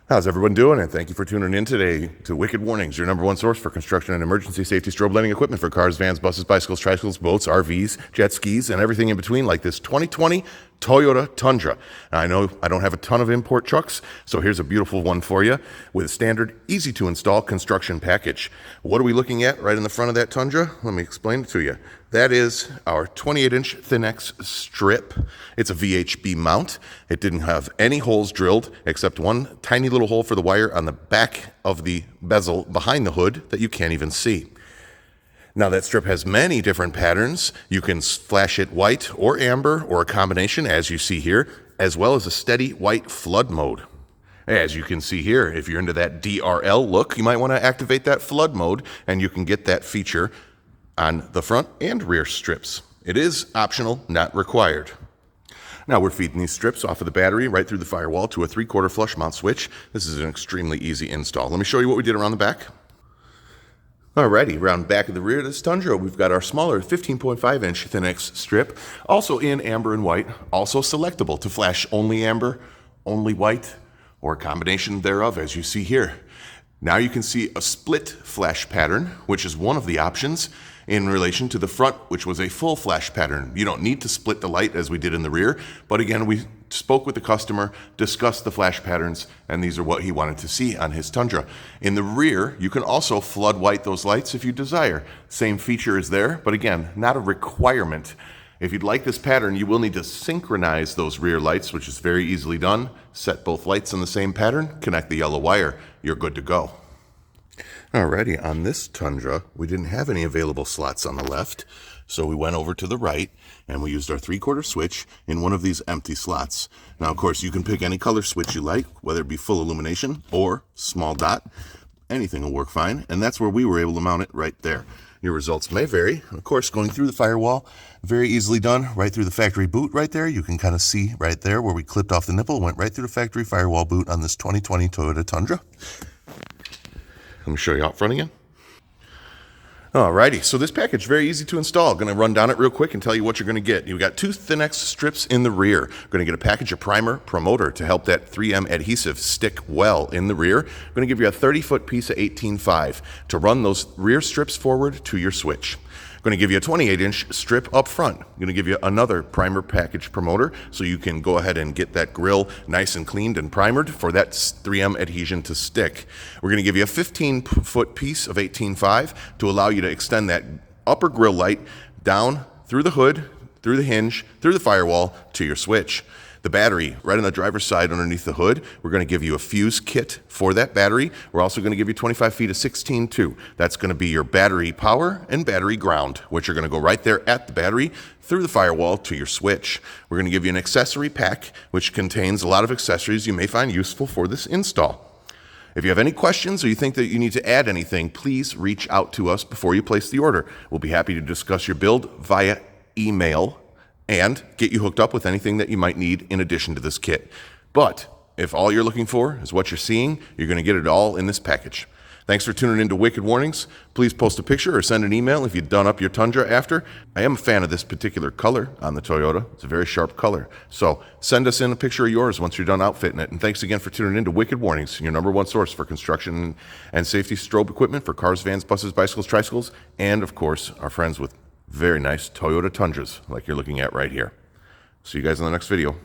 How's everyone doing? And thank you for tuning in today to Wicked Warnings, your number one source for construction and emergency safety strobe lighting equipment for cars, vans, buses, bicycles, tricycles, boats, RVs, jet skis, and everything in between, like this 2020 Toyota Tundra. Now, I know I don't have a ton of import trucks, so here's a beautiful one for you with a standard, easy to install construction package. What are we looking at right in the front of that Tundra? Let me explain it to you. That is our 28-inch Thin-X strip. It's a VHB mount. It didn't have any holes drilled except one tiny little hole for the wire on the back of the bezel behind the hood that you can't even see. Now that strip has many different patterns. You can flash it white or amber or a combination, as you see here, as well as a steady white flood mode. As you can see here, if you're into that DRL look, you might want to activate that flood mode, and you can get that feature on the front and rear strips. It is optional, not required. Now we're feeding these strips off of the battery right through the firewall to a 3/4 flush mount switch. This is an extremely easy install. Let me show you what we did around the back. Alrighty, around the back of the rear of this Tundra, we've got our smaller 15.5-inch Thin-X strip, also in amber and white, also selectable to flash only amber, only white, or a combination thereof, as you see here. Now you can see a split flash pattern, which is one of the options in relation to the front, which was a full flash pattern. You don't need to split the light as we did in the rear, but again, we spoke with the customer, discussed the flash patterns, and these are what he wanted to see on his Tundra. In the rear, you can also flood white those lights if you desire. Same feature is there, but again, not a requirement. If you'd like this pattern, you will need to synchronize those rear lights, which is very easily done. Set both lights in the same pattern, connect the yellow wire, you're good to go. Alrighty, on this Tundra, we didn't have any available slots on the left, so we went over to the right and we used our 3/4 switch in one of these empty slots. Now, of course, you can pick any color switch you like, whether it be full illumination or small dot. Anything will work fine, and that's where we were able to mount it right there. Your results may vary. Of course, going through the firewall, very easily done, right through the factory boot right there. You can kind of see right there where we clipped off the nipple, went right through the factory firewall boot on this 2020 Toyota Tundra. Let me show you out front again. Alrighty, so this package, very easy to install. Going to run down it real quick and tell you what you're going to get. You've got 2 Thin-X strips in the rear. Going to get a package of primer promoter to help that 3M adhesive stick well in the rear. Going to give you a 30-foot piece of 18.5 to run those rear strips forward to your switch. Going to give you a 28-inch strip up front. Going to give you another primer package promoter so you can go ahead and get that grill nice and cleaned and primered for that 3M adhesion to stick. We're going to give you a 15-foot piece of 18.5 to allow you to extend that upper grill light down through the hood, through the hinge, through the firewall to your switch. The battery, right on the driver's side underneath the hood, we're going to give you a fuse kit for that battery. We're also going to give you 25 feet of 16.2. That's going to be your battery power and battery ground, which are going to go right there at the battery through the firewall to your switch. We're going to give you an accessory pack, which contains a lot of accessories you may find useful for this install. If you have any questions or you think that you need to add anything, please reach out to us before you place the order. We'll be happy to discuss your build via email and get you hooked up with anything that you might need in addition to this kit. But if all you're looking for is what you're seeing, you're going to get it all in this package. Thanks for tuning into Wicked Warnings. Please post a picture or send an email if you've done up your Tundra after. I am a fan of this particular color on the Toyota. It's a very sharp color. So send us in a picture of yours once you're done outfitting it. And thanks again for tuning into Wicked Warnings, your number one source for construction and safety strobe equipment for cars, vans, buses, bicycles, tricycles, and of course, our friends with very nice Toyota Tundras like you're looking at right here. See you guys in the next video.